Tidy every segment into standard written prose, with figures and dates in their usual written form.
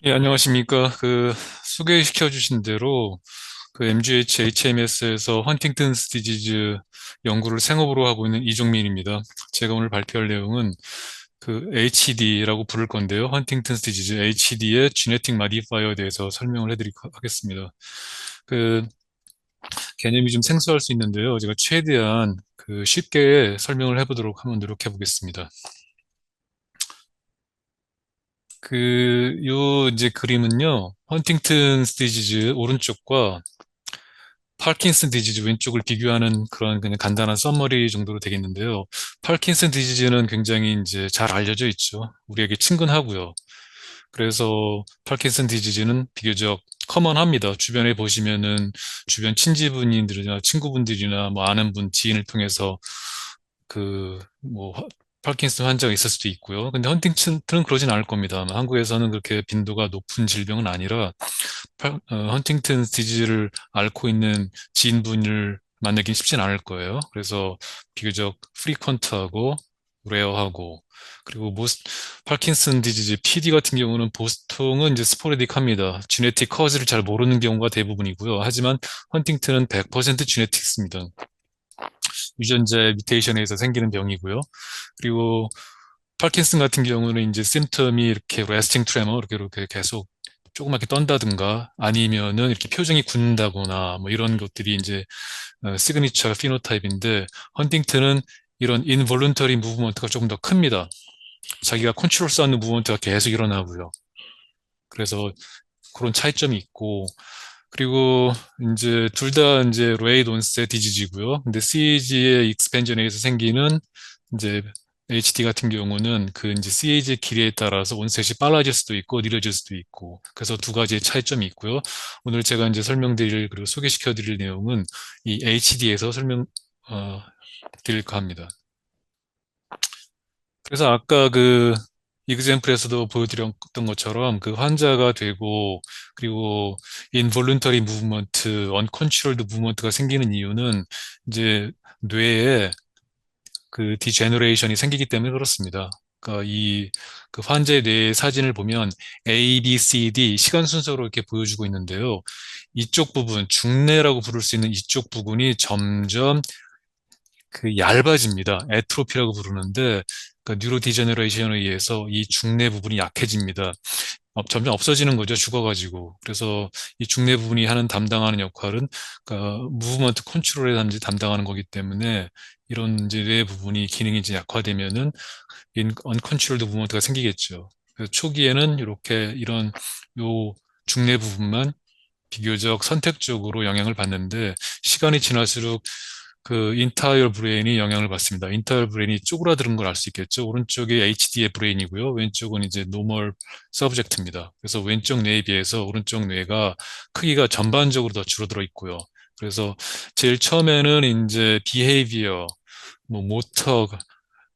예, 안녕하십니까. 소개시켜 주신 대로, MGH HMS에서 헌팅턴스 디지즈 연구를 생업으로 하고 있는 이종민입니다. 제가 오늘 발표할 내용은 HD라고 부를 건데요. 헌팅턴스 디지즈 HD의 지네틱 마디파이어에 대해서 설명을 해드리도록 하겠습니다. 그, 개념이 좀 생소할 수 있는데요. 제가 최대한 쉽게 설명을 해보도록 한번 노력해 보겠습니다. 요 이제 그림은요, 헌팅턴 디지즈 오른쪽과 파킨슨 디지즈 왼쪽을 비교하는 그런 그냥 간단한 서머리 정도로 되겠는데요. 파킨슨 디지즈는 굉장히 이제 잘 알려져 있죠. 우리에게 친근하고요. 그래서 파킨슨 디지즈는 비교적 커먼합니다. 주변에 보시면은 주변 친지분들이나 친구분들이나 뭐 아는 분, 지인을 통해서 뭐 파킨슨 환자가 있을 수도 있고요. 근데 헌팅턴은 그러진 않을 겁니다. 아마 한국에서는 그렇게 빈도가 높은 질병은 아니라 헌팅턴 디지즈를 앓고 있는 지인분을 만나긴 쉽진 않을 거예요. 그래서 비교적 프리퀀트하고 레어하고 그리고 파킨슨 디지즈 PD 같은 경우는 보통은 이제 스포레딕합니다. 지네틱 커즈를 잘 모르는 경우가 대부분이고요. 하지만 헌팅턴은 100% 지네틱스입니다. 유전자 뮤테이션에서 생기는 병이고요. 그리고 파킨슨 같은 경우는 이제 심텀이 이렇게 레스팅 트레머 이렇게 계속 조그맣게 떤다든가 아니면은 이렇게 표정이 굳는다거나 뭐 이런 것들이 이제 시그니처 피노타입인데 헌팅턴은 이런 인볼런터리 무브먼트가 조금 더 큽니다. 자기가 컨트롤 수 않는 무브먼트가 계속 일어나고요. 그래서 그런 차이점이 있고 그리고 이제 둘 다 이제 레이드 온셋 디지즈고요. 근데 CAG의 익스펜전에 의해서 생기는 이제 HD 같은 경우는 이제 CAG 길이에 따라서 온셋이 빨라질 수도 있고 느려질 수도 있고 그래서 두 가지의 차이점이 있고요. 오늘 제가 이제 설명드릴 그리고 소개시켜 드릴 내용은 이 HD에서 드릴까 합니다. 그래서 아까 이그젬플에서도 보여드렸던 것처럼 환자가 되고 그리고 인볼런터리 무브먼트, 언컨트롤드 무브먼트가 생기는 이유는 이제 뇌에 디제너레이션이 생기기 때문에 그렇습니다. 그러니까 환자의 뇌 사진을 보면 A, B, C, D 시간 순서로 이렇게 보여주고 있는데요. 이쪽 부분, 중뇌라고 부를 수 있는 이쪽 부분이 점점 얇아집니다. 에트로피라고 부르는데 뉴로 디제너레이션에 의해서 이 중뇌 부분이 약해집니다. 점점 없어지는 거죠. 죽어가지고. 그래서 이 중뇌 부분이 담당하는 역할은 무브먼트 컨트롤에 담당하는 거기 때문에 이런 이제 뇌 부분이 기능이 이제 약화되면은 언컨트롤드 무브먼트가 생기겠죠. 그래서 초기에는 이렇게 이런 요 중뇌 부분만 비교적 선택적으로 영향을 받는데 시간이 지날수록 인타이어 브레인이 영향을 받습니다. 인타이어 브레인이 쪼그라드는 걸 알 수 있겠죠. 오른쪽이 HD의 브레인이고요. 왼쪽은 이제 노멀 서브젝트입니다. 그래서 왼쪽 뇌에 비해서 오른쪽 뇌가 크기가 전반적으로 더 줄어들어 있고요. 그래서 제일 처음에는 이제 비헤이비어, 뭐 모터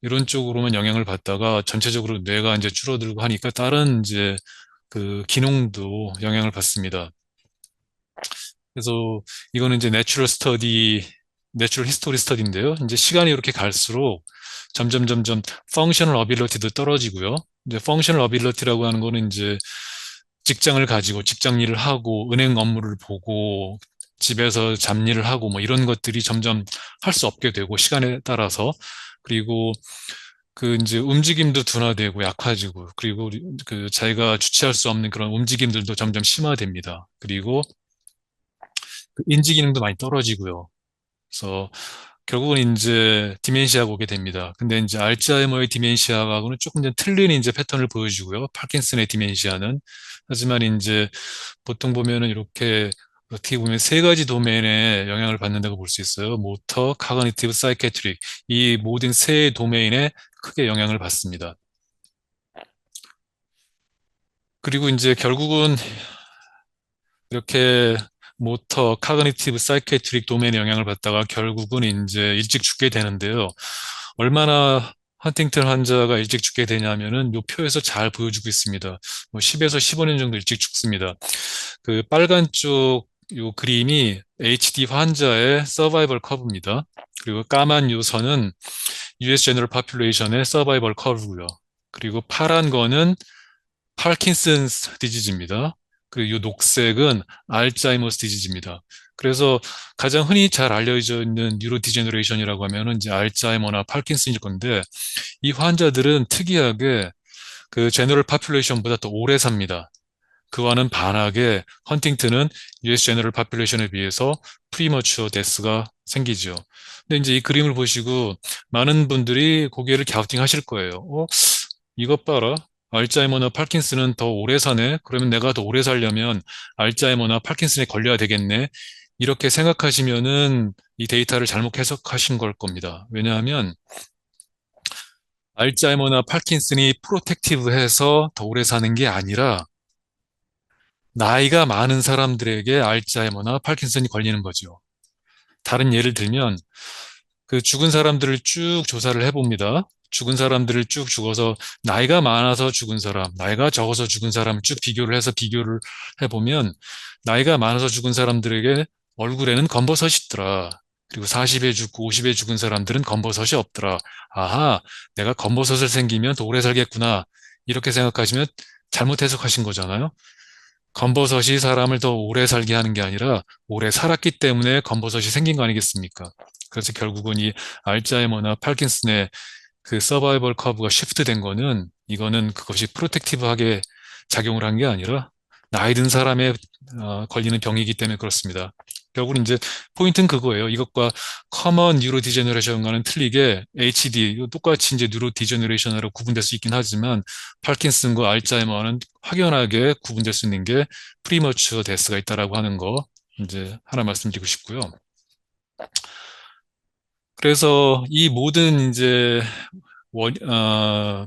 이런 쪽으로만 영향을 받다가 전체적으로 뇌가 이제 줄어들고 하니까 다른 이제 기능도 영향을 받습니다. 그래서 이거는 이제 내추럴 히스토리 스터디인데요. 이제 시간이 이렇게 갈수록 점점 펑셔널 어빌리티도 떨어지고요. 이제 펑셔널 어빌리티라고 하는 거는 이제 직장을 가지고 직장 일을 하고 은행 업무를 보고 집에서 잡일을 하고 뭐 이런 것들이 점점 할 수 없게 되고 시간에 따라서 그리고 이제 움직임도 둔화되고 약화지고 그리고 자기가 주체할 수 없는 그런 움직임들도 점점 심화됩니다. 그리고 인지 기능도 많이 떨어지고요. 그래서 결국은 이제 디멘시아가 오게 됩니다. 근데 이제 알츠하이머의 디멘시아하고는 조금 좀 틀린 이제 패턴을 보여주고요. 파킨슨의 디멘시아는. 하지만 이제 보통 보면은 이렇게 어떻게 보면 세 가지 도메인에 영향을 받는다고 볼 수 있어요. 모터, 카그니티브, 사이케트릭. 이 모든 세 도메인에 크게 영향을 받습니다. 그리고 이제 결국은 이렇게 모터, 카그니티브, 사이케트릭 도메인에 영향을 받다가 결국은 이제 일찍 죽게 되는데요. 얼마나 헌팅턴 환자가 일찍 죽게 되냐면은 요 표에서 잘 보여주고 있습니다. 뭐 10에서 15년 정도 일찍 죽습니다. 빨간 쪽 요 그림이 HD 환자의 서바이벌 커브입니다. 그리고 까만 요 선은 US 제너럴 파퓰레이션의 서바이벌 커브고요. 그리고 파란 거는 파킨슨스 디지즈입니다. 그리고 이 녹색은 알츠하이머스 디지즈입니다. 그래서 가장 흔히 잘 알려져 있는 뉴로 디제너레이션이라고 하면은 이제 알츠하이머나 파킨슨일 건데 이 환자들은 특이하게 그 제너럴 파퓰레이션보다 더 오래 삽니다. 그와는 반하게 헌팅턴은 US 제너럴 파퓰레이션에 비해서 프리머추어 데스가 생기죠. 근데 이제 이 그림을 보시고 많은 분들이 고개를 갸우팅하실 거예요. 이것 봐라. 알츠하이머나 파킨슨은 더 오래 사네. 그러면 내가 더 오래 살려면 알츠하이머나 파킨슨에 걸려야 되겠네. 이렇게 생각하시면은 이 데이터를 잘못 해석하신 걸 겁니다. 왜냐하면 알츠하이머나 파킨슨이 프로텍티브해서 더 오래 사는 게 아니라 나이가 많은 사람들에게 알츠하이머나 파킨슨이 걸리는 거죠. 다른 예를 들면 그 죽은 사람들을 쭉 조사를 해봅니다. 죽은 사람들을 쭉 죽어서 나이가 많아서 죽은 사람, 나이가 적어서 죽은 사람을 쭉 비교를 해서 비교를 해보면 나이가 많아서 죽은 사람들에게 얼굴에는 검버섯이 있더라. 그리고 40에 죽고 50에 죽은 사람들은 검버섯이 없더라. 아하, 내가 검버섯을 생기면 더 오래 살겠구나. 이렇게 생각하시면 잘못 해석하신 거잖아요. 검버섯이 사람을 더 오래 살게 하는 게 아니라 오래 살았기 때문에 검버섯이 생긴 거 아니겠습니까? 그래서 결국은 이 알츠하이머나 파킨슨의 그 서바이벌 커브가 시프트 된 거는 이거는 그것이 프로텍티브하게 작용을 한 게 아니라 나이 든 사람에 걸리는 병이기 때문에 그렇습니다. 결국은 이제 포인트는 그거예요. 이것과 커먼 뉴로 디제너레이션과는 틀리게 HD, 이거 똑같이 이제 뉴로 디제너레이션으로 구분될 수 있긴 하지만 파킨슨과 알츠하이머는 확연하게 구분될 수 있는 게 프리머추어 데스가 있다라고 하는 거 이제 하나 말씀드리고 싶고요. 그래서 이 모든 이제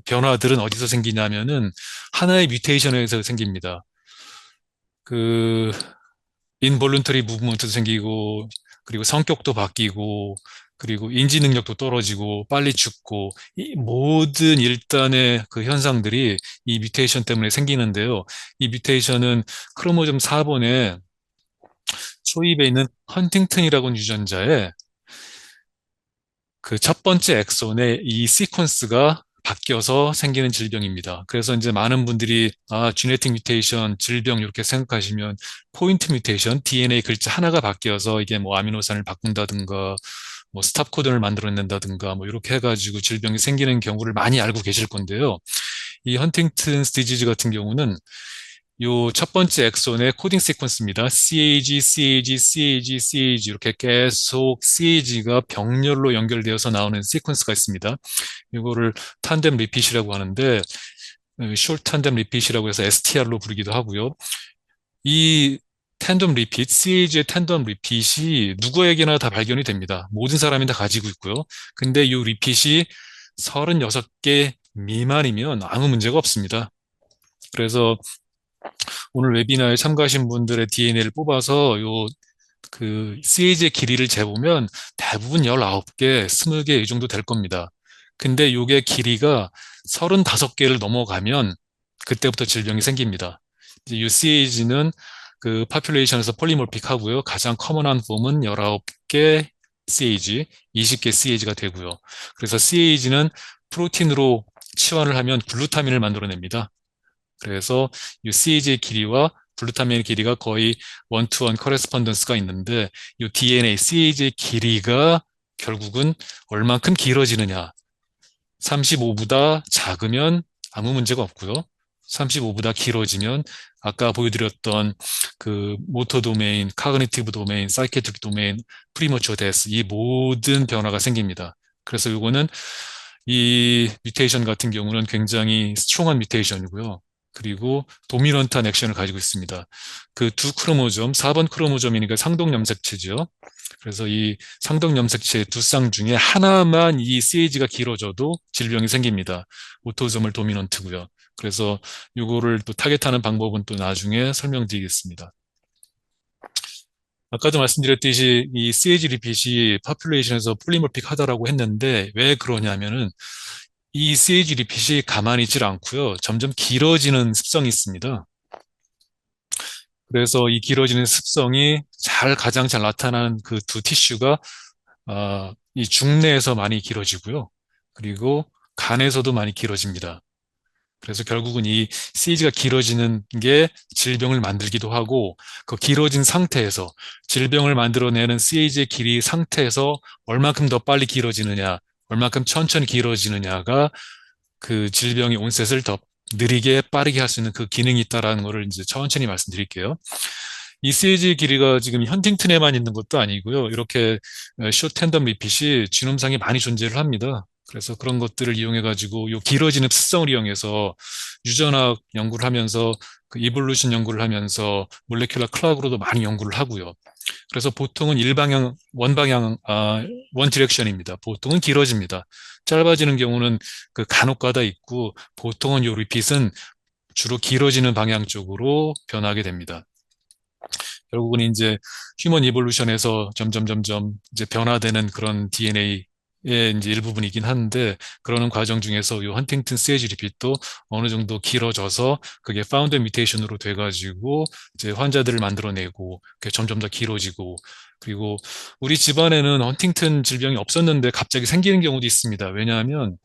변화들은 어디서 생기냐면은 하나의 뮤테이션에서 생깁니다. 그 인볼룬터리 무브먼트도 생기고 그리고 성격도 바뀌고 그리고 인지 능력도 떨어지고 빨리 죽고 이 모든 일단의 그 현상들이 이 뮤테이션 때문에 생기는데요. 이 뮤테이션은 크로모좀 4번에 초입에 있는 헌팅턴이라고 하는 유전자에 그 첫 번째 엑손의 이 시퀀스가 바뀌어서 생기는 질병입니다. 그래서 이제 많은 분들이 지네틱 뮤테이션, 질병 이렇게 생각하시면 포인트 뮤테이션, DNA 글자 하나가 바뀌어서 이게 뭐 아미노산을 바꾼다든가 뭐 스탑 코드를 만들어낸다든가 뭐 이렇게 해가지고 질병이 생기는 경우를 많이 알고 계실 건데요. 이 헌팅턴스 디지즈 같은 경우는 요 첫 번째 엑손의 코딩 시퀀스입니다. CAG, CAG, CAG, CAG 이렇게 계속 CAG가 병렬로 연결되어서 나오는 시퀀스가 있습니다. 이거를 탄뎀 리핏이라고 하는데 숏 탄뎀 리핏이라고 해서 STR로 부르기도 하고요. 이 탄덤 리핏, CAG의 탄덤 리핏이 누구에게나 다 발견이 됩니다. 모든 사람이 다 가지고 있고요. 근데 이 리핏이 36개 미만이면 아무 문제가 없습니다. 그래서 오늘 웨비나에 참가하신 분들의 DNA를 뽑아서 그 CAG의 길이를 재보면 대부분 19개, 20개 이 정도 될 겁니다. 근데 요게 길이가 35개를 넘어가면 그때부터 질병이 생깁니다. 이제 이 CAG는 그 파퓰레이션에서 폴리몰픽 하고요. 가장 커먼한 폼은 19개 CAG, 20개 CAG가 되고요. 그래서 CAG는 프로틴으로 치환을 하면 글루타민을 만들어냅니다. 그래서 이 CAG의 길이와 글루타민의 길이가 거의 원투원 커레스펀던스가 있는데 이 DNA, CAG의 길이가 결국은 얼만큼 길어지느냐. 35보다 작으면 아무 문제가 없고요. 35보다 길어지면 아까 보여드렸던 그 모터 도메인, 카그니티브 도메인, 사이케트릭 도메인, 프리머추어 데스 이 모든 변화가 생깁니다. 그래서 이거는 이 뮤테이션 같은 경우는 굉장히 스트롱한 뮤테이션이고요. 그리고 도미넌트한 액션을 가지고 있습니다. 그 두 크로모점, 4번 크로모점이니까 상동 염색체죠. 그래서 이 상동 염색체 두 쌍 중에 하나만 이 CAG가 길어져도 질병이 생깁니다. 오토소멀 도미넌트고요. 그래서 이거를 또 타겟하는 방법은 또 나중에 설명드리겠습니다. 아까도 말씀드렸듯이 이 CAG 리핏이 파퓰레이션에서 폴리모픽 하다라고 했는데 왜 그러냐면은 이 CAG 리핏이 가만히 있질 않고요. 점점 길어지는 습성이 있습니다. 그래서 이 길어지는 습성이 가장 잘 나타나는 그 두 티슈가 이 중내에서 많이 길어지고요. 그리고 간에서도 많이 길어집니다. 그래서 결국은 이 CAG가 길어지는 게 질병을 만들기도 하고 그 길어진 상태에서 질병을 만들어내는 CAG의 길이 상태에서 얼만큼 더 빨리 길어지느냐, 얼만큼 천천히 길어지느냐가 그 질병의 온셋을 더 느리게 빠르게 할 수 있는 그 기능이 있다라는 거를 이제 천천히 말씀드릴게요. 이 CAG 길이가 지금 헌팅튼에만 있는 것도 아니고요. 이렇게 숏 텐덤 리핏이 지놈상에 많이 존재를 합니다. 그래서 그런 것들을 이용해 가지고 요 길어지는 습성을 이용해서 유전학 연구를 하면서 그 이볼루션 연구를 하면서 몰레큘러 클락으로도 많이 연구를 하고요. 그래서 보통은 일방향, 원방향, 원 디렉션입니다. 보통은 길어집니다. 짧아지는 경우는 그 간혹가다 있고 보통은 요 리핏은 주로 길어지는 방향 쪽으로 변하게 됩니다. 결국은 이제 휴먼 이볼루션에서 점점 이제 변화되는 그런 DNA의 이제 일부분이긴 한데 그러는 과정 중에서 이 헌팅튼 CAG 리핏도 어느 정도 길어져서 그게 파운드 뮤테이션으로 돼가지고 이제 환자들을 만들어내고 그게 점점 더 길어지고 그리고 우리 집안에는 헌팅튼 질병이 없었는데 갑자기 생기는 경우도 있습니다. 왜냐하면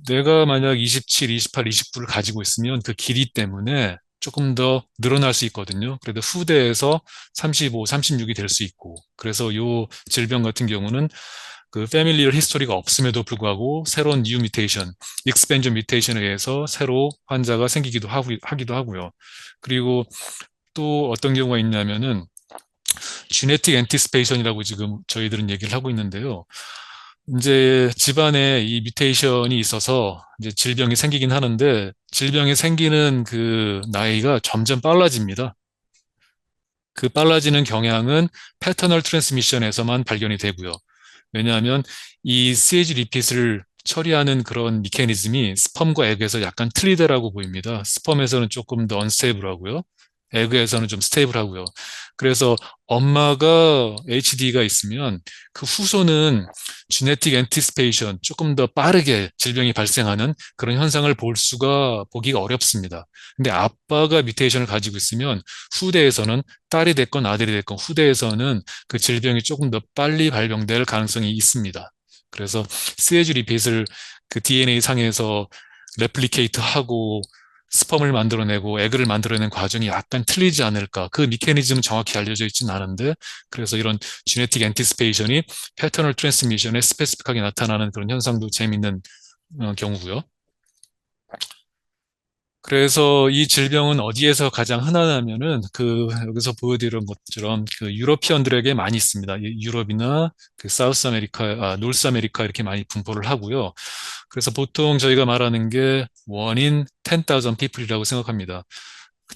내가 만약 27, 28, 29를 가지고 있으면 그 길이 때문에 조금 더 늘어날 수 있거든요. 그래도 후대에서 35, 36이 될 수 있고. 그래서 요 질병 같은 경우는 그 패밀리얼 히스토리가 없음에도 불구하고 새로운 뉴 뮤테이션, 익스펜전 뮤테이션에 의해서 새로 환자가 생기기도 하기도 하고요. 그리고 또 어떤 경우가 있냐면은 지네틱 앤티스페이션이라고 지금 저희들은 얘기를 하고 있는데요. 이제 집안에 이 뮤테이션이 있어서 이제 질병이 생기긴 하는데 질병이 생기는 그 나이가 점점 빨라집니다. 그 빨라지는 경향은 패터널 트랜스미션에서만 발견이 되고요. 왜냐하면 이 CAG 리핏을 처리하는 그런 미케니즘이 스펌과 에그에서 약간 틀리다라고 보입니다. 스펌에서는 조금 더 언스테이블하고요. 에그에서는 좀 스테이블하고요. 그래서 엄마가 HD가 있으면 그 후손은 지네틱 앤티스페이션 조금 더 빠르게 질병이 발생하는 그런 현상을 보기가 어렵습니다. 근데 아빠가 뮤테이션을 가지고 있으면 후대에서는 딸이 됐건 아들이 됐건 후대에서는 그 질병이 조금 더 빨리 발병될 가능성이 있습니다. 그래서 CAG 리핏을 그 DNA 상에서 레플리케이트 하고 스펌을 만들어내고 에그를 만들어내는 과정이 약간 틀리지 않을까. 그 미케니즘은 정확히 알려져 있지는 않은데 그래서 이런 지네틱 앤티스페이션이 패터널 트랜스미션에 스페시픽하게 나타나는 그런 현상도 재미있는 경우고요. 그래서 이 질병은 어디에서 가장 흔하냐면은 그 여기서 보여드린 것처럼 그 유러피언들에게 많이 있습니다. 유럽이나 그 사우스 아메리카, 노스 아메리카 이렇게 많이 분포를 하고요. 그래서 보통 저희가 말하는 게 원인 10,000 people이라고 생각합니다.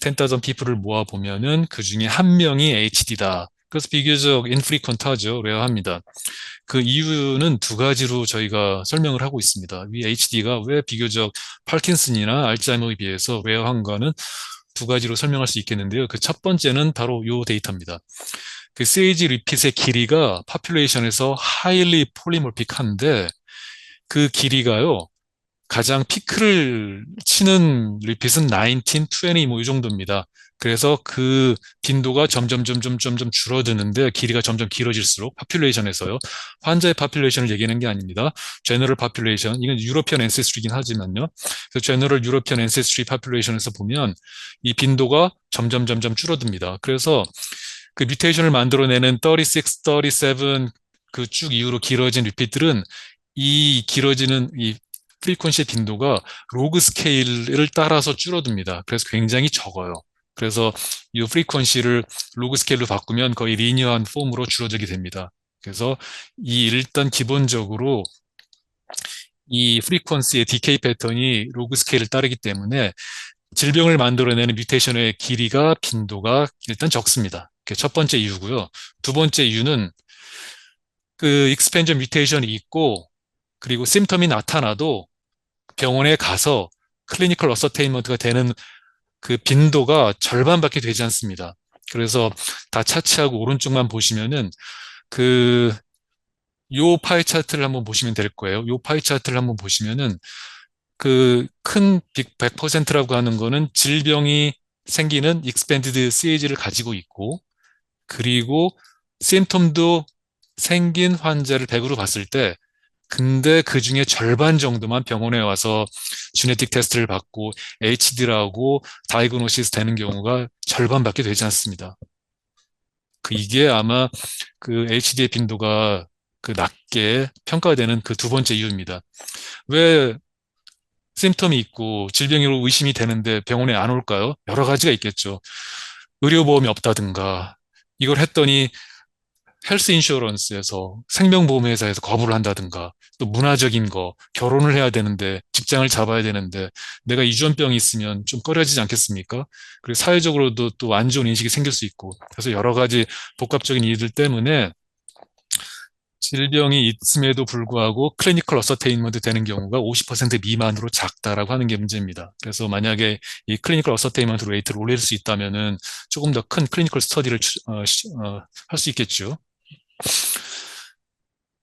10,000 people을 모아 보면은 그 중에 한 명이 HD다. 그래서 비교적 인프리퀀트하죠. 레어합니다. 그 이유는 두 가지로 저희가 설명을 하고 있습니다. 이 HD가 왜 비교적 파킨슨이나 알츠하이머에 비해서 레어한가는 두 가지로 설명할 수 있겠는데요. 그 첫 번째는 바로 요 데이터입니다. 그 CAG 리핏의 길이가 파퓰레이션에서 하일리 폴리몰픽한데 그 길이가요. 가장 피크를 치는 리핏은 19, 20, 뭐 이 정도입니다. 그래서 그 빈도가 점점 줄어드는데 길이가 점점 길어질수록 파퓰레이션에서요. 환자의 파퓰레이션을 얘기하는 게 아닙니다. 제너럴 파퓰레이션, 이건 유로피언 엔세스트리긴 하지만요. 그 제너럴 유로피언 엔세스트리 파퓰레이션에서 보면 이 빈도가 점점 줄어듭니다. 그래서 그 뮤테이션을 만들어내는 36, 37, 그 쭉 이후로 길어진 리핏들은 이 길어지는 이 프리퀀시 빈도가 로그 스케일을 따라서 줄어듭니다. 그래서 굉장히 적어요. 그래서 이 프리퀀시를 로그 스케일로 바꾸면 거의 리니어한 폼으로 줄어들게 됩니다. 그래서 이 일단 기본적으로 이 프리퀀시의 디케이 패턴이 로그 스케일을 따르기 때문에 질병을 만들어내는 뮤테이션의 길이가 빈도가 일단 적습니다. 그게 첫 번째 이유고요. 두 번째 이유는 그 익스펜전 뮤테이션이 있고 그리고 심텀이 나타나도 병원에 가서 클리니컬 어서테인먼트가 되는 그 빈도가 절반밖에 되지 않습니다. 그래서 다 차치하고 오른쪽만 보시면은 그 요 파이 차트를 한번 보시면 될 거예요. 요 파이 차트를 한번 보시면은 그 큰 100%라고 하는 거는 질병이 생기는 익스펜디드 CAG를 가지고 있고 그리고 심텀도 생긴 환자를 100으로 봤을 때 근데 그 중에 절반 정도만 병원에 와서 지네틱 테스트를 받고 HD라고 다이그노시스 되는 경우가 절반밖에 되지 않습니다. 이게 아마 그 HD의 빈도가 낮게 평가되는 그 두 번째 이유입니다. 왜 심텀이 있고 질병으로 의심이 되는데 병원에 안 올까요? 여러 가지가 있겠죠. 의료보험이 없다든가, 이걸 했더니 헬스 인슈어런스에서 생명보험회사에서 거부를 한다든가, 또 문화적인 거, 결혼을 해야 되는데 직장을 잡아야 되는데 내가 유전병이 있으면 좀 꺼려지지 않겠습니까? 그리고 사회적으로도 또 안 좋은 인식이 생길 수 있고, 그래서 여러 가지 복합적인 이유들 때문에 질병이 있음에도 불구하고 클리니컬 어서테인먼트 되는 경우가 50% 미만으로 작다라고 하는 게 문제입니다. 그래서 만약에 이 클리니컬 어서테인먼트 레이트를 올릴 수 있다면은 조금 더 큰 클리니컬 스터디를 할 수 있겠죠.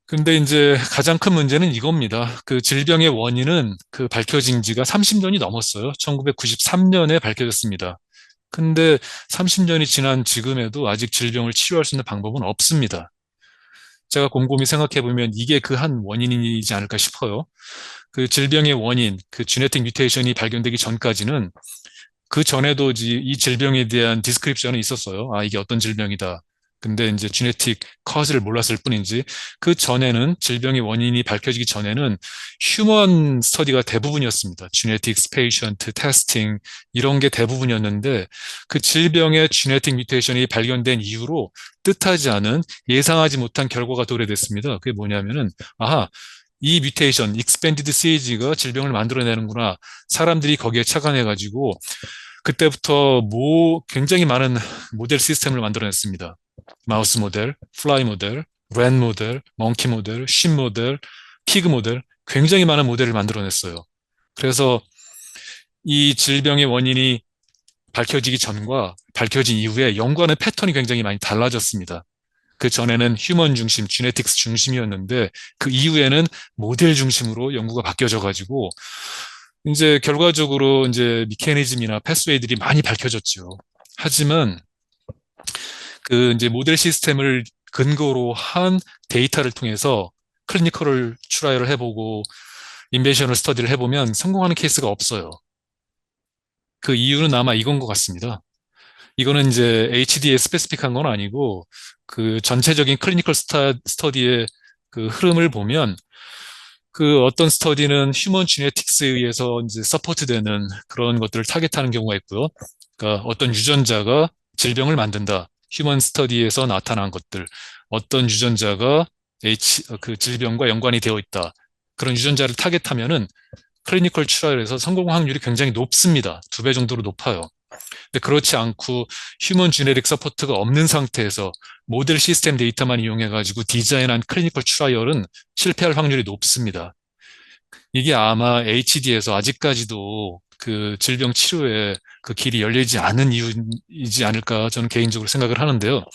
근데 이제 가장 큰 문제는 이겁니다. 그 질병의 원인은 밝혀진 지가 30년이 넘었어요. 1993년에 밝혀졌습니다. 근데 30년이 지난 지금에도 아직 질병을 치료할 수 있는 방법은 없습니다. 제가 곰곰이 생각해 보면 이게 그 한 원인이지 않을까 싶어요. 그 질병의 원인, 그 지네틱 뮤테이션이 발견되기 전까지는 그 전에도 이 질병에 대한 디스크립션은 있었어요. 아, 이게 어떤 질병이다. 근데 이제 지네틱 커즈를 몰랐을 뿐인지 그 전에는 질병의 원인이 밝혀지기 전에는 휴먼 스터디가 대부분이었습니다. 지네틱 페이션트 테스팅 이런 게 대부분이었는데 그 질병의 지네틱 뮤테이션이 발견된 이후로 뜻하지 않은 예상하지 못한 결과가 도래됐습니다. 그게 뭐냐면은 아하 이 뮤테이션, 익스펜디드 CAG가 질병을 만들어내는구나. 사람들이 거기에 착안해가지고 그때부터 굉장히 많은 모델 시스템을 만들어냈습니다. 마우스 모델, 플라이 모델, 랜 모델, 멍키 모델, 쉔 모델, 피그 모델, 굉장히 많은 모델을 만들어냈어요. 그래서 이 질병의 원인이 밝혀지기 전과 밝혀진 이후에 연구하는 패턴이 굉장히 많이 달라졌습니다. 그 전에는 휴먼 중심, 지네틱스 중심이었는데 그 이후에는 모델 중심으로 연구가 바뀌어져 가지고 이제 결과적으로 이제 미케니즘이나 패스웨이들이 많이 밝혀졌죠. 하지만 이제 모델 시스템을 근거로 한 데이터를 통해서 클리니컬을 트라이를 해보고 인벤셔널 스터디를 해보면 성공하는 케이스가 없어요. 그 이유는 아마 이건 것 같습니다. 이거는 이제 HD에 스페시픽한 건 아니고 그 전체적인 클리니컬 스터디의 그 흐름을 보면 그 어떤 스터디는 휴먼 지네틱스에 의해서 이제 서포트되는 그런 것들을 타겟하는 경우가 있고요. 그러니까 어떤 유전자가 질병을 만든다. 휴먼 스터디에서 나타난 것들. 어떤 유전자가 그 질병과 연관이 되어 있다. 그런 유전자를 타겟하면은 클리니컬 트라이얼에서 성공 확률이 굉장히 높습니다. 2배 정도로 높아요. 근데 그렇지 않고 휴먼 지네릭 서포트가 없는 상태에서 모델 시스템 데이터만 이용해가지고 디자인한 클리니컬 트라이얼은 실패할 확률이 높습니다. 이게 아마 HD에서 아직까지도 그 질병 치료에 그 길이 열리지 않은 이유이지 않을까 저는 개인적으로 생각을 하는데요.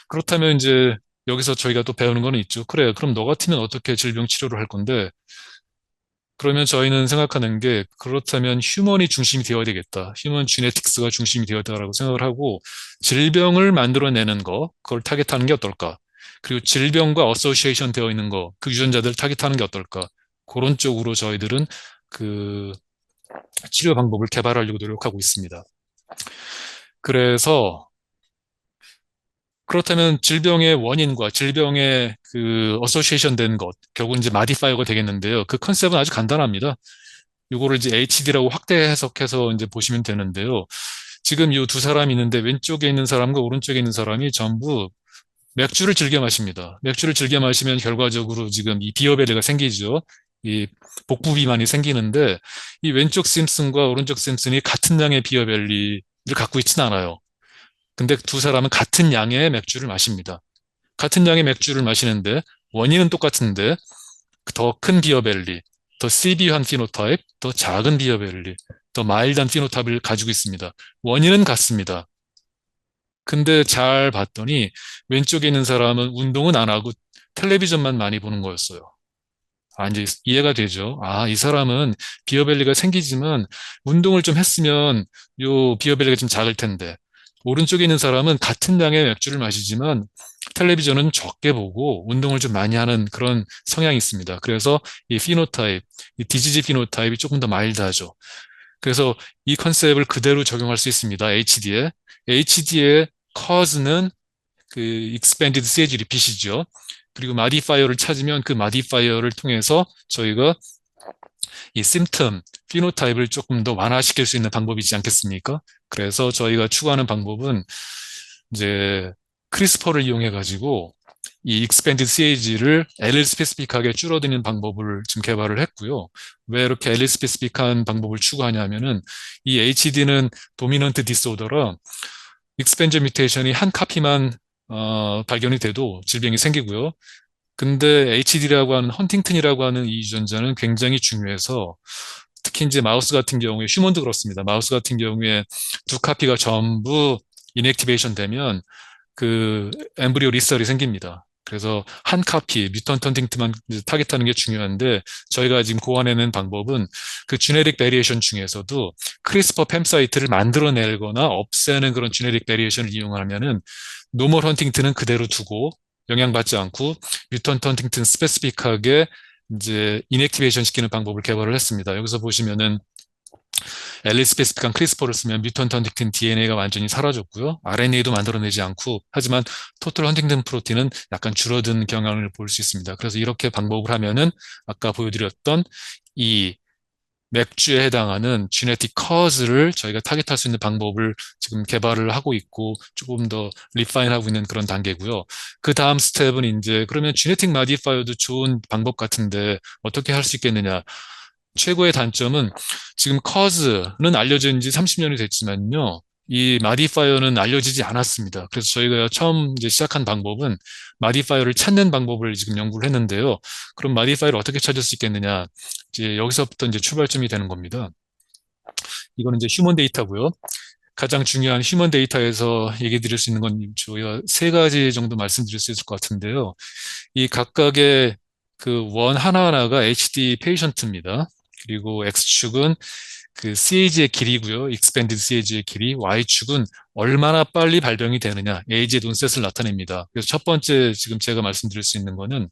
그렇다면 이제 여기서 저희가 또 배우는 거는 있죠. 그래, 그럼 너 같으면 어떻게 질병 치료를 할 건데? 그러면 저희는 생각하는 게 그렇다면 휴먼이 중심이 되어야 되겠다. 휴먼 지네틱스가 중심이 되었다라고 생각을 하고 질병을 만들어내는 거, 그걸 타겟하는 게 어떨까? 그리고 질병과 어소시에이션 되어 있는 거, 그 유전자들 타겟하는 게 어떨까? 그런 쪽으로 저희들은 그 치료 방법을 개발하려고 노력하고 있습니다. 그래서 그렇다면 질병의 원인과 질병의 그 어소시에이션 된 것, 결국 이제 마디파이어가 되겠는데요. 그 컨셉은 아주 간단합니다. 요거를 이제 HD라고 확대 해석해서 이제 보시면 되는데요. 지금 이 두 사람이 있는데 왼쪽에 있는 사람과 오른쪽에 있는 사람이 전부 맥주를 즐겨 마십니다. 맥주를 즐겨 마시면 결과적으로 지금 이 비어벨리가 생기죠. 이 복부 비만이 생기는데 이 왼쪽 심슨과 오른쪽 심슨이 같은 양의 비어벨리를 갖고 있지는 않아요. 근데 두 사람은 같은 양의 맥주를 마십니다. 같은 양의 맥주를 마시는데 원인은 똑같은데 더 큰 비어벨리, 더 시비한 피노타입, 더 작은 비어벨리, 더 마일드한 피노타입을 가지고 있습니다. 원인은 같습니다. 근데 잘 봤더니 왼쪽에 있는 사람은 운동은 안 하고 텔레비전만 많이 보는 거였어요. 아, 이제 이해가 되죠. 아, 이 사람은 비어벨리가 생기지만 운동을 좀 했으면 요 비어벨리가 좀 작을 텐데 오른쪽에 있는 사람은 같은 양의 맥주를 마시지만 텔레비전은 적게 보고 운동을 좀 많이 하는 그런 성향이 있습니다. 그래서 이 피노타입, 이 디지즈 피노타입이 조금 더 마일드하죠. 그래서 이 컨셉을 그대로 적용할 수 있습니다. HD에. HD의 cause는 그 expanded CAG repeat이죠. 그리고 modifier를 찾으면 그 modifier를 통해서 저희가 이 symptom, 피노타입을 조금 더 완화시킬 수 있는 방법이지 않겠습니까? 그래서 저희가 추구하는 방법은 이제 크리스퍼를 이용해 가지고 이 expanded CAG를 allele 스페시픽하게 줄어드는 방법을 지금 개발을 했고요. 왜 이렇게 allele 스페시픽한 방법을 추구하냐면은 이 HD는 도미넌트 디스오더라 익스펜저 뮤테이션이 한 카피만 발견이 돼도 질병이 생기고요. 근데 HD라고 하는 헌팅튼이라고 하는 이 유전자는 굉장히 중요해서 특히 이제 마우스 같은 경우에 휴먼도 그렇습니다. 마우스 같은 경우에 두 카피가 전부 인액티베이션 되면 그 엠브리오 리설이 생깁니다. 그래서 한 카피 뮤턴트 헌팅튼만 타겟하는 게 중요한데 저희가 지금 고안해낸 방법은 그 주네릭 베리에이션 중에서도 크리스퍼 팸사이트를 만들어내거나 없애는 그런 주네릭 베리에이션을 이용하면은 노멀 헌팅튼은 그대로 두고 영향받지 않고 뮤턴트 헌팅튼 스페시픽하게 이제 인액티베이션 시키는 방법을 개발을 했습니다. 여기서 보시면은 엘리스페시픽한 크리스퍼를 쓰면 뮤턴트 헌팅튼 DNA가 완전히 사라졌고요. RNA도 만들어내지 않고 하지만 토탈 헌팅튼 프로틴은 약간 줄어든 경향을 볼 수 있습니다. 그래서 이렇게 방법을 하면은 아까 보여드렸던 이 맥주에 해당하는 지네틱 커즈를 저희가 타겟할 수 있는 방법을 지금 개발을 하고 있고 조금 더 리파인하고 있는 그런 단계고요. 그 다음 스텝은 이제 그러면 지네틱 마디파이어도 좋은 방법 같은데 어떻게 할 수 있겠느냐. 최고의 단점은 지금 커즈는 알려진 지 30년이 됐지만요. 이 마디파이어는 알려지지 않았습니다. 그래서 저희가 처음 이제 시작한 방법은 마디파이어를 찾는 방법을 지금 연구를 했는데요. 그럼 마디파이어를 어떻게 찾을 수 있겠느냐? 이제 여기서부터 이제 출발점이 되는 겁니다. 이거는 이제 휴먼 데이터고요. 가장 중요한 휴먼 데이터에서 얘기 드릴 수 있는 건 저희가 세 가지 정도 말씀드릴 수 있을 것 같은데요. 이 각각의 그 원 하나하나가 HD 페이션트입니다. 그리고 X축은 그 CAG의 길이고요. expanded CAG의 길이, Y축은 얼마나 빨리 발병이 되느냐, AG의 논셋을 나타냅니다. 그래서 첫 번째 지금 제가 말씀드릴 수 있는 거는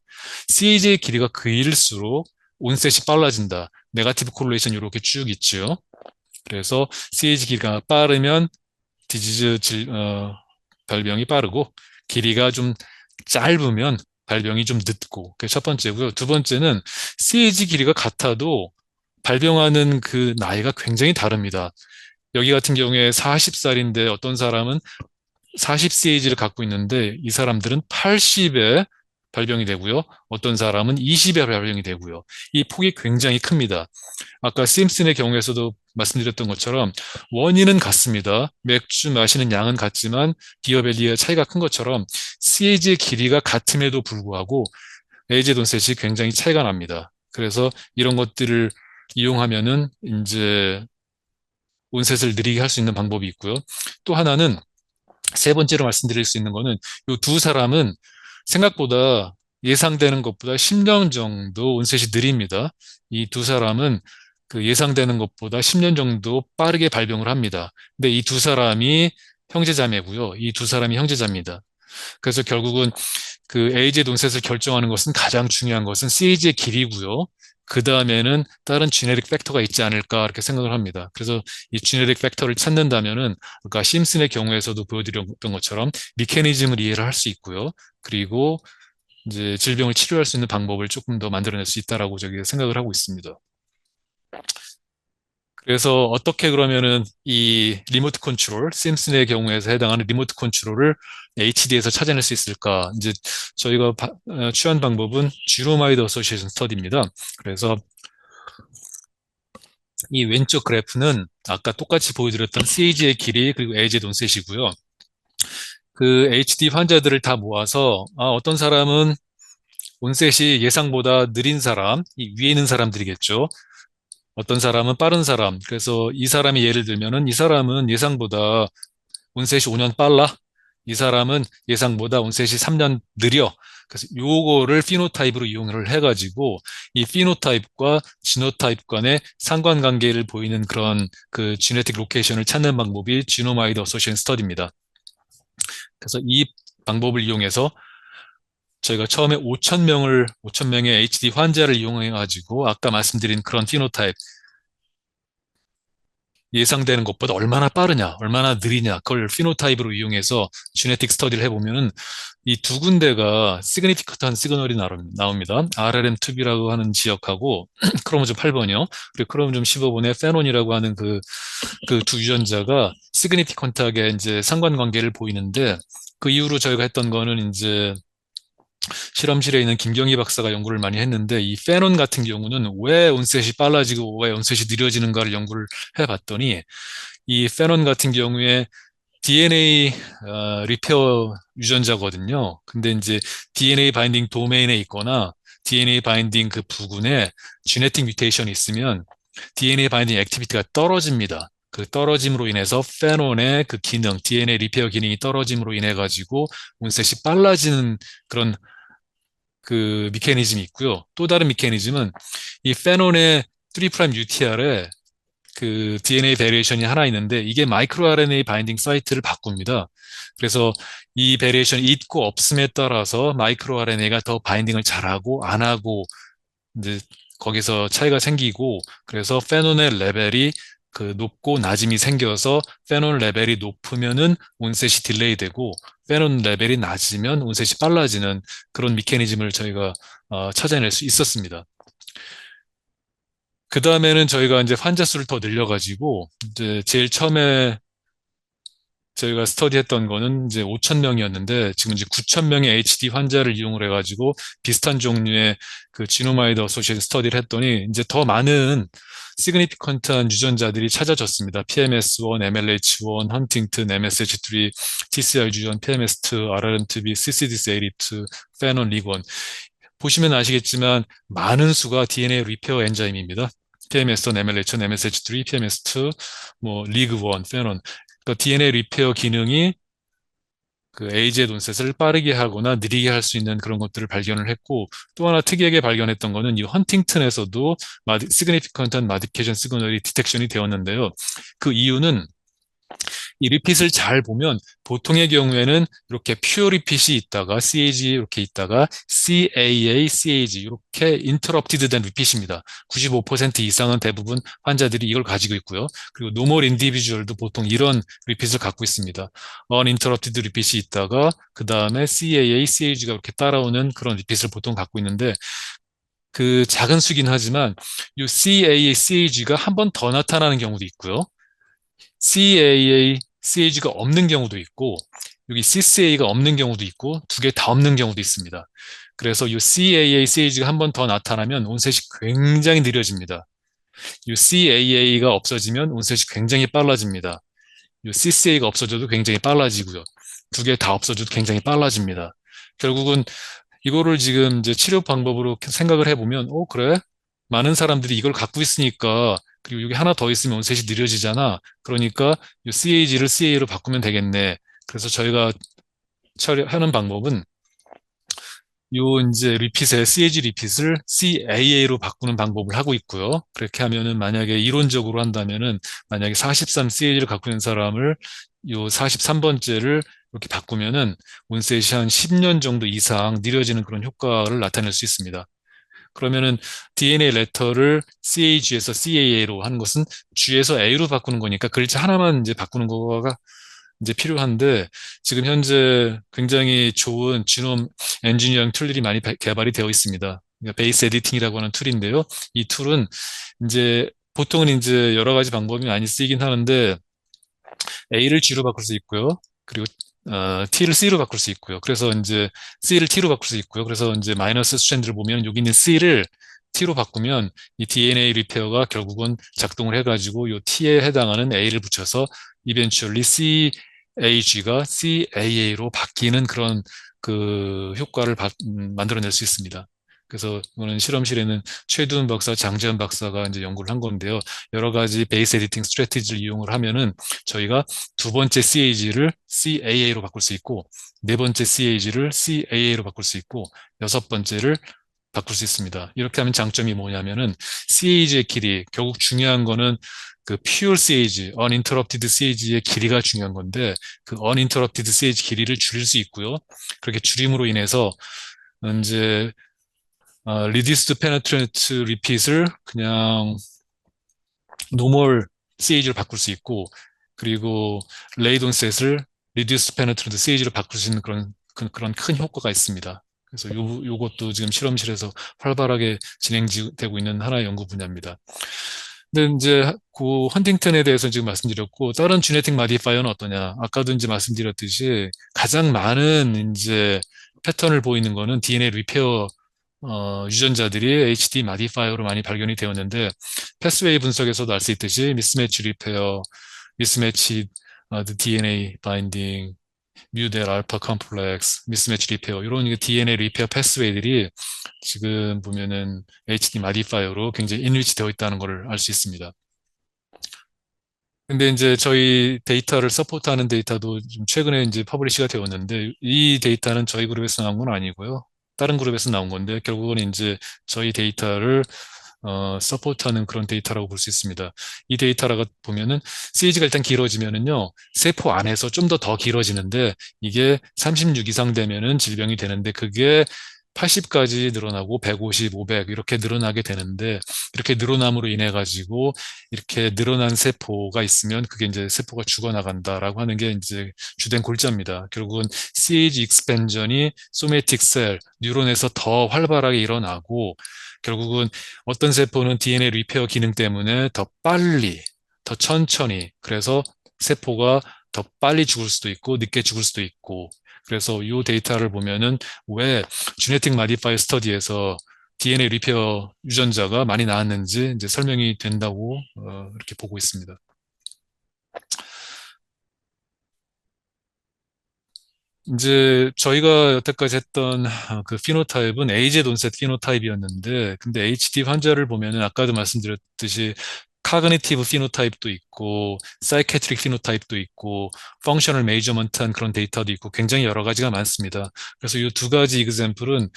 CAG의 길이가 길수록 온셋이 빨라진다. 네가티브 콜레이션 이렇게 쭉 있죠. 그래서 CAG 길이가 빠르면 디지즈 발병이 빠르고 길이가 좀 짧으면 발병이 좀 늦고 그게 첫 번째고요. 두 번째는 CAG 길이가 같아도 발병하는 그 나이가 굉장히 다릅니다. 여기 같은 경우에 40살인데 어떤 사람은 40CAG를 갖고 있는데 이 사람들은 80에 발병이 되고요. 어떤 사람은 20에 발병이 되고요. 이 폭이 굉장히 큽니다. 아까 심슨의 경우에서도 말씀드렸던 것처럼 원인은 같습니다. 맥주 마시는 양은 같지만 디어밸리의 차이가 큰 것처럼 CAG의 길이가 같음에도 불구하고 에이지 돈셋이 굉장히 차이가 납니다. 그래서 이런 것들을 이용하면은 이제 온셋을 느리게 할 수 있는 방법이 있고요. 또 하나는 세 번째로 말씀드릴 수 있는 거는 이 두 사람은 생각보다 예상되는 것보다 10년 정도 온셋이 느립니다. 이 두 사람은 그 예상되는 것보다 10년 정도 빠르게 발병을 합니다. 근데 이 두 사람이 형제자매고요. 이 두 사람이 형제자입니다. 그래서 결국은 그 에이지의 논셋을 결정하는 것은 가장 중요한 것은 CAG의 길이고요. 그 다음에는 다른 지네릭 팩터가 있지 않을까 이렇게 생각을 합니다. 그래서 이 지네릭 팩터를 찾는다면은 아까 심슨의 경우에서도 보여드렸던 것처럼 미케니즘을 이해를 할 수 있고요. 그리고 이제 질병을 치료할 수 있는 방법을 조금 더 만들어낼 수 있다라고 저기 생각을 하고 있습니다. 그래서 어떻게 그러면은 이 리모트 컨트롤, 심슨의 경우에서 해당하는 리모트 컨트롤을 HD에서 찾아낼 수 있을까? 이제 저희가 취한 방법은 지로마이드 어소시에이션 스터디입니다. 그래서 이 왼쪽 그래프는 아까 똑같이 보여드렸던 CAG의 길이 그리고 AG의 돈셋이고요. 그 HD 환자들을 다 모아서 어떤 사람은 온셋이 예상보다 느린 사람, 이 위에 있는 사람들이겠죠. 어떤 사람은 빠른 사람. 그래서 이 사람이 예를 들면은 이 사람은 예상보다 온셋이 5년 빨라. 이 사람은 예상보다 온셋이 3년 느려. 그래서 요거를 피노타입으로 이용을 해가지고 이 피노타입과 지노타입 간의 상관관계를 보이는 그런 그 지네틱 로케이션을 찾는 방법이 지노마이드 어소시에이션 스터디입니다. 그래서 이 방법을 이용해서 저희가 처음에 5천 명의 HD 환자를 이용해가지고 아까 말씀드린 그런 피노타입 예상되는 것보다 얼마나 빠르냐, 얼마나 느리냐, 그걸 피노타입으로 이용해서 지네틱 스터디를 해보면은 이 두 군데가 시그니피컨트한 시그널이 나옵니다. RRM2B라고 하는 지역하고 크로모즘 8번이요. 그리고 크로모즘 15번의 페논이라고 하는 그 두 유전자가 시그니피컨트하게 이제 상관관계를 보이는데 그 이후로 저희가 했던 거는 이제 실험실에 있는 김경희 박사가 연구를 많이 했는데 이 페논 같은 경우는 왜 온셋이 빨라지고 왜 온셋이 느려지는가를 연구를 해봤더니 이 페논 같은 경우에 DNA 리페어 유전자거든요. 근데 이제 DNA 바인딩 도메인에 있거나 DNA 바인딩 그 부근에 지네틱 뮤테이션이 있으면 DNA 바인딩 액티비티가 떨어집니다. 그 떨어짐으로 인해서 페논의 그 기능, DNA 리페어 기능이 떨어짐으로 인해 가지고 온셋이 빨라지는 그런 그 미케니즘이 있고요. 또 다른 미케니즘은 이 페논의 3' UTR에 그 DNA 베리에이션이 하나 있는데 이게 마이크로 RNA 바인딩 사이트를 바꿉니다. 그래서 이 베리에이션이 있고 없음에 따라서 마이크로 RNA가 더 바인딩을 잘하고 안 하고 이제 거기서 차이가 생기고 그래서 페논의 레벨이 그 높고 낮음이 생겨서 페논 레벨이 높으면은 온셋이 딜레이 되고 페논 레벨이 낮으면 온셋이 빨라지는 그런 미케니즘을 저희가 찾아낼 수 있었습니다. 그 다음에는 저희가 이제 환자 수를 더 늘려가지고 이제 제일 처음에 저희가 스터디했던 거는 이제 5천 명이었는데 지금 이제 9천 명의 HD 환자를 이용을 해가지고 비슷한 종류의 그 지노마이드 어소시에이션 스터디를 했더니 이제 더 많은 시그니피컨트한 유전자들이 찾아졌습니다. PMS1, MLH1, 헌팅턴, MSH3, TCI 유전, PMS2, RRM2B, CCDC82, 페논, 리건. 보시면 아시겠지만 많은 수가 DNA 리페어 엔자임입니다. PMS1, MLH1, MSH3, PMS2, 뭐 리그1, 페논. 그러니까 DNA 리페어 기능이 그 에이지의 돈셋을 빠르게 하거나 느리게 할 수 있는 그런 것들을 발견을 했고 또 하나 특이하게 발견했던 거는 이 헌팅턴에서도 시그니피컨트한 마디케이션 시그널이 디텍션이 되었는데요. 그 이유는 이 리핏을 잘 보면 보통의 경우에는 이렇게 퓨어 리핏이 있다가 CAG 이렇게 있다가 CAA, CAG 이렇게 인터럽티드 된 리핏입니다. 95% 이상은 대부분 환자들이 이걸 가지고 있고요. 그리고 노멀 인디비주얼도 보통 이런 리핏을 갖고 있습니다. 언인터럽티드 리핏이 있다가 그 다음에 CAA, CAG가 이렇게 따라오는 그런 리핏을 보통 갖고 있는데 그 작은 수긴 하지만 이 CAA, CAG가 한 번 더 나타나는 경우도 있고요. CAA, CAG가 없는 경우도 있고 여기 CCA가 없는 경우도 있고 두 개 다 없는 경우도 있습니다. 그래서 이 CAA, CAG가 한 번 더 나타나면 온셋이 굉장히 느려집니다. 이 CAA가 없어지면 온셋이 굉장히 빨라집니다. 이 CCA가 없어져도 굉장히 빨라지고요. 두 개 다 없어져도 굉장히 빨라집니다. 결국은 이거를 지금 이제 치료 방법으로 생각을 해보면, 그래? 많은 사람들이 이걸 갖고 있으니까, 그리고 여기 하나 더 있으면 온셋이 느려지잖아. 그러니까 이 CAG를 CA로 바꾸면 되겠네. 그래서 저희가 하는 방법은 요 이제 리핏의 CAG 리핏을 CAA로 바꾸는 방법을 하고 있고요. 그렇게 하면은 만약에 이론적으로 한다면은 만약에 43 CAG를 갖고 있는 사람을 요 43번째를 이렇게 바꾸면은 온셋이 한 10년 정도 이상 느려지는 그런 효과를 나타낼 수 있습니다. 그러면은 DNA 레터를 CAG에서 CAA로 하는 것은 G에서 A로 바꾸는 거니까 글자 하나만 이제 바꾸는 거가 이제 필요한데 지금 현재 굉장히 좋은 지놈 엔지니어링 툴들이 많이 개발이 되어 있습니다. 그러니까 베이스 에디팅이라고 하는 툴인데요. 이 툴은 이제 보통은 이제 여러 가지 방법이 많이 쓰이긴 하는데 A를 G로 바꿀 수 있고요. 그리고 T를 C로 바꿀 수 있고요. 그래서 이제 C를 T로 바꿀 수 있고요. 그래서 이제 마이너스 스트랜드를 보면 여기 있는 C를 T로 바꾸면 이 DNA 리페어가 결국은 작동을 해가지고 이 T에 해당하는 A를 붙여서 eventually CAG가 CAA로 바뀌는 그런 그 효과를 만들어낼 수 있습니다. 그래서 이거는 실험실에는 최두은 박사, 장재현 박사가 이제 연구를 한 건데요. 여러 가지 베이스 에디팅 스트래티지를 이용을 하면은 저희가 두 번째 CAG를 CAA로 바꿀 수 있고, 네 번째 CAG를 CAA로 바꿀 수 있고, 여섯 번째를 바꿀 수 있습니다. 이렇게 하면 장점이 뭐냐면은 CAG의 길이, 결국 중요한 거는 그 pure CAG, uninterrupted CAG의 길이가 중요한 건데 그 uninterrupted CAG 길이를 줄일 수 있고요. 그렇게 줄임으로 인해서 이제 reduced penetrant repeat을 그냥 normal CAG로 바꿀 수 있고, 그리고 레이돈셋을 reduced penetrant CAG로 바꿀 수 있는 그런 큰 효과가 있습니다. 그래서 요것도 지금 실험실에서 활발하게 진행되고 있는 하나의 연구 분야입니다. 근데 이제 그 헌팅턴에 대해서 지금 말씀드렸고, 다른 지네틱 마디파이어는 어떠냐? 아까도 이제 말씀드렸듯이 가장 많은 이제 패턴을 보이는 거는 DNA 리페어 유전자들이 HD 마디파이어로 많이 발견이 되었는데, 패스웨이 분석에서도 알 수 있듯이 미스매치 리페어, 미스매치 DNA 바인딩, 뮤델 알파 컴플렉스, 미스매치 리페어 이런 DNA 리페어 패스웨이들이 지금 보면은 HD 마디파이어로 굉장히 인리치 되어 있다는 것을 알 수 있습니다. 근데 이제 저희 데이터를 서포트하는 데이터도 좀 최근에 이제 퍼블리시가 되었는데, 이 데이터는 저희 그룹에서 나온 건 아니고요. 다른 그룹에서 나온 건데, 결국은 이제 저희 데이터를 서포트하는 그런 데이터라고 볼 수 있습니다. 이 데이터라고 보면은 CAG가 일단 길어지면은요, 세포 안에서 좀 더 길어지는데, 이게 36 이상 되면은 질병이 되는데, 그게 80까지 늘어나고 150, 500 이렇게 늘어나게 되는데, 이렇게 늘어남으로 인해 가지고 이렇게 늘어난 세포가 있으면 그게 이제 세포가 죽어나간다라고 하는 게 이제 주된 골자입니다. 결국은 CAG 익스펜전이 소매틱 셀, 뉴런에서 더 활발하게 일어나고, 결국은 어떤 세포는 DNA 리페어 기능 때문에 더 빨리, 더 천천히, 그래서 세포가 더 빨리 죽을 수도 있고 늦게 죽을 수도 있고, 그래서 이 데이터를 보면은 왜 지네틱 마디파이 스터디에서 DNA 리페어 유전자가 많이 나왔는지 이제 설명이 된다고 이렇게 보고 있습니다. 이제 저희가 여태까지 했던 그 피노타입은 에이제 온셋 피노타입이었는데, 근데 HD 환자를 보면은 아까도 말씀드렸듯이 카그니티브 피노타입도 있고 사이케트릭 피노타입도 있고 펑셔널 메이저먼트한 그런 데이터도 있고 굉장히 여러 가지가 많습니다. 그래서 이 두 가지 이그샘플은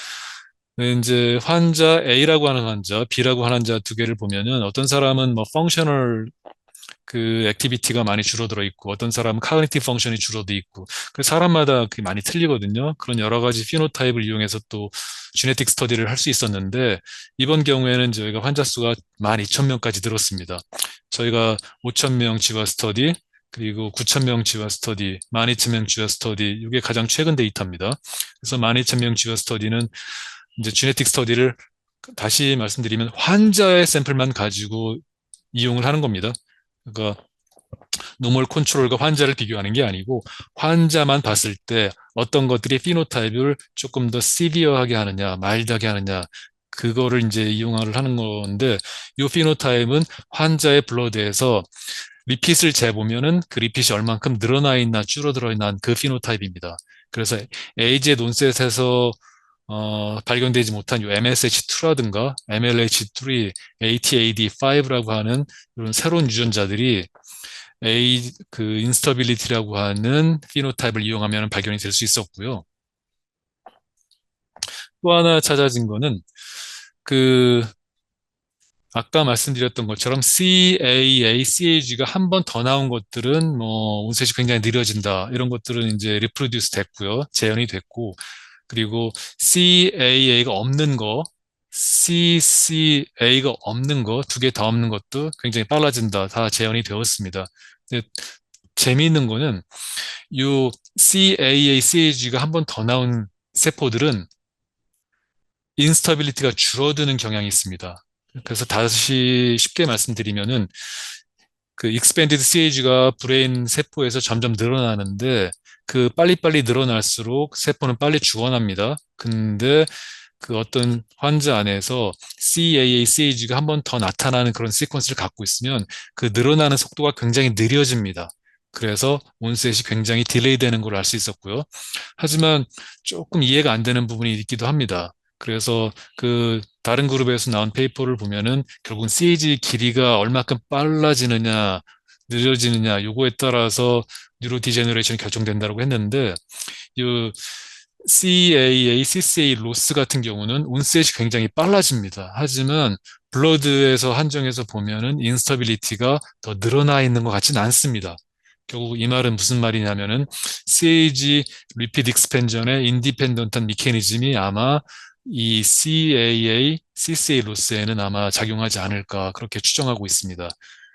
이제 환자 A라고 하는 환자, B라고 하는 환자 두 개를 보면은 어떤 사람은 뭐 펑셔널 그 액티비티가 많이 줄어들어 있고 어떤 사람은 카그니티브 펑션이 줄어들어 있고, 그 사람마다 그게 많이 틀리거든요. 그런 여러 가지 피노타입을 이용해서 또 지네틱 스터디를 할 수 있었는데, 이번 경우에는 저희가 환자 수가 12,000명까지 늘었습니다. 저희가 5,000명 지화 스터디, 그리고 9,000명 지화 스터디, 12,000명 지화 스터디, 이게 가장 최근 데이터입니다. 그래서 12,000명 지화 스터디는 이제 지네틱 스터디를 다시 말씀드리면 환자의 샘플만 가지고 이용을 하는 겁니다. 그러니까 노멀 컨트롤과 환자를 비교하는 게 아니고 환자만 봤을 때 어떤 것들이 피노타입을 조금 더 시비어하게 하느냐, 마일드하게 하느냐, 그거를 이제 이용을 하는 건데, 이 피노타입은 환자의 블러드에서 리핏을 재보면은 그 리핏이 얼만큼 늘어나 있나 줄어들어 있나 그 피노타입입니다. 그래서 에이즈의 논셋에서 발견되지 못한 요 MSH2라든가 MLH3, ATAD5라고 하는 이런 새로운 유전자들이 그 인스터빌리티라고 하는 피노타입을 이용하면 발견이 될 수 있었고요. 또 하나 찾아진 거는 그 아까 말씀드렸던 것처럼 CAA, CAG가 한 번 더 나온 것들은 뭐 운셋이 굉장히 느려진다, 이런 것들은 이제 리프로듀스 됐고요. 재현이 됐고, 그리고 CAA가 없는 거, CCA가 없는 거, 두 개 다 없는 것도 굉장히 빨라진다, 다 재현이 되었습니다. 근데 재미있는 거는 이 CAA, CAG가 한 번 더 나온 세포들은 인스타빌리티가 줄어드는 경향이 있습니다. 그래서 다시 쉽게 말씀드리면은 그 익스펜디드 CAG가 브레인 세포에서 점점 늘어나는데, 그 빨리빨리 늘어날수록 세포는 빨리 죽어납니다. 근데 그 어떤 환자 안에서 CAA, CAG가 한 번 더 나타나는 그런 시퀀스를 갖고 있으면 그 늘어나는 속도가 굉장히 느려집니다. 그래서 온셋이 굉장히 딜레이 되는 걸 알 수 있었고요. 하지만 조금 이해가 안 되는 부분이 있기도 합니다. 그래서 그 다른 그룹에서 나온 페이퍼를 보면은 결국은 CAG 길이가 얼마큼 빨라지느냐, 느려지느냐, 요거에 따라서 뉴로 디제너레이션이 결정된다고 했는데, 이 CAA, CCA 로스 같은 경우는 온셋이 굉장히 빨라집니다. 하지만 블러드에서 한정해서 보면은 인스터빌리티가 더 늘어나 있는 것 같지는 않습니다. 결국 이 말은 무슨 말이냐면은 CAG 리피드 익스펜전의 인디펜던트한 미케니즘이 아마 이 CAA, CCA 로스에는 아마 작용하지 않을까 그렇게 추정하고 있습니다.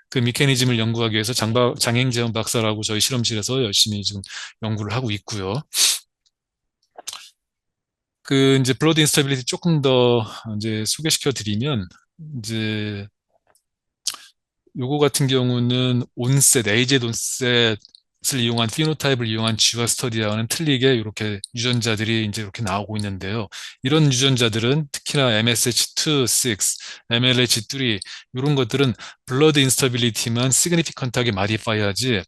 그 미케니즘을 연구하기 위해서 장행재현 박사라고 저희 실험실에서 열심히 지금 연구를 하고 있고요. 그 이제 블러드 인스타빌리티 조금 더 이제 소개시켜 드리면 이제 요거 같은 경우는 온셋, 에이제 온셋을 이용한 피노타입을 이용한 지화 스터디와는 틀리게 이렇게 유전자들이 이제 이렇게 나오고 있는데요. 이런 유전자들은 특히나 MSH2, 6, MLH3 이런 것들은 블러드 인스타빌리티만 시그니피컨트하게 마디파이하지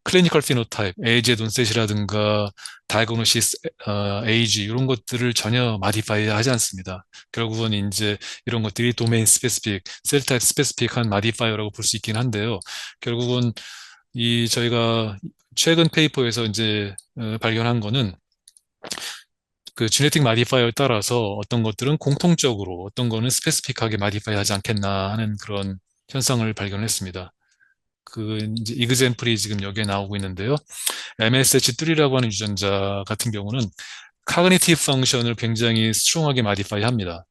클리니컬 피노타입, 에이제 온셋이라든가 다이그노시스 에이지 이런 것들을 전혀 마디파이 하지 않습니다. 결국은 이제 이런 것들이 도메인 스페시픽, 셀 타입 스페시픽한 마디파이어라고 볼 수 있긴 한데요. 결국은 이 저희가 최근 페이퍼에서 이제 발견한 거는 그 지네틱 마디파이어에 따라서 어떤 것들은 공통적으로 어떤 거는 스페시픽하게 마디파이 하지 않겠나 하는 그런 현상을 발견했습니다. 그 이제 이그젠플이 지금 여기에 나오고 있는데요. MSH3라고 하는 유전자 같은 경우는 카그니티브 펑션을 굉장히 스트롱하게 마디파이 합니다.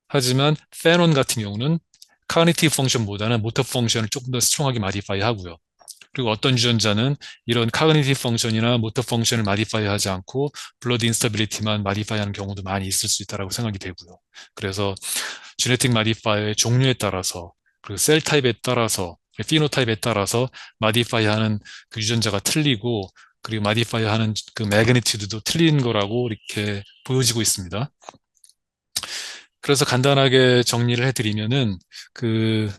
하지만 페논 같은 경우는 카그니티브 펑션보다는 모터 펑션을 조금 더 스트롱하게 마디파이 하고요. 그리고 어떤 유전자는 이런 카그니티브 펑션이나 모터 펑션을 마디파이 하지 않고 블러드 인스타빌리티만 마디파이 하는 경우도 많이 있을 수 있다고 생각이 되고요. 그래서 지네틱 마디파이어의 종류에 따라서 그리고 셀 타입에 따라서 피노타입에 따라서 마디파이 하는 그 유전자가 틀리고 그리고 마디파이 하는 그 매그니튜드도 틀린 거라고 이렇게 보여지고 있습니다. 그래서 간단하게 정리를 해드리면은 그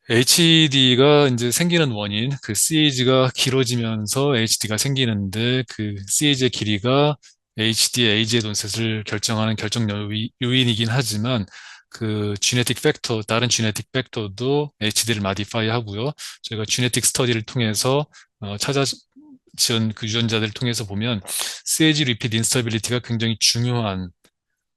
HD가 이제 생기는 원인, 그 CAG가 길어지면서 HD가 생기는데 그 CAG의 길이가 HD, AG의 돈셋을 결정하는 결정 요인이긴 하지만 그 지네틱 팩터, 다른 지네틱 팩터도 HD를 마디파이 하고요. 저희가 지네틱 스터디를 통해서 찾아진 그 유전자들을 통해서 보면 CAG 리피드 인스타빌리티가 굉장히 중요한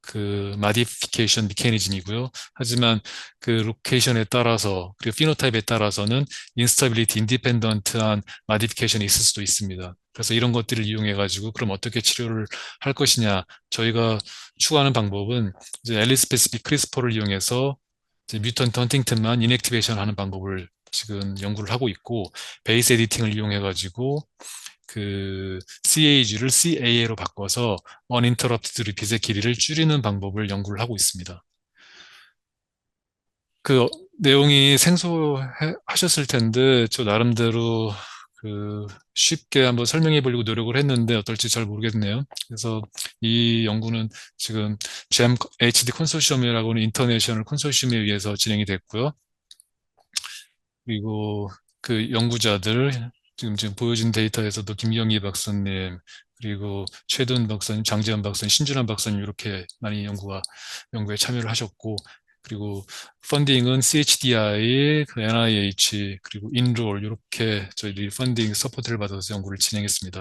그 마디피케이션 미케니즘이고요. 하지만 그 로케이션에 따라서 그리고 피노타입에 따라서는 인스타빌리티 인디펜던트한 마디피케이션이 있을 수도 있습니다. 그래서 이런 것들을 이용해 가지고 그럼 어떻게 치료를 할 것이냐 저희가 추구하는 방법은 이제 앨리스페시픽 크리스퍼를 이용해서 이제 뮤턴트 헌팅턴만 인액티베이션 하는 방법을 지금 연구를 하고 있고 베이스 에디팅을 이용해 가지고 그 CAG를 CAA로 바꿔서 uninterrupted repeat의 길이를 줄이는 방법을 연구를 하고 있습니다. 그 내용이 생소하셨을 텐데 저 나름대로 그 쉽게 한번 설명해 보려고 노력을 했는데 어떨지 잘 모르겠네요. 그래서 이 연구는 지금 GEM HD 컨소시엄이라고 하는 인터내셔널 컨소시엄에 의해서 진행이 됐고요. 그리고 그 연구자들 지금 보여진 데이터에서도 김경희 박사님 그리고 최돈 박사님, 장재현 박사님, 신준환 박사님 이렇게 많이 연구에 참여를 하셨고 그리고 펀딩은 CHDI, 그 NIH 그리고 인롤 이렇게 저희들이 펀딩 서포트를 받아서 연구를 진행했습니다.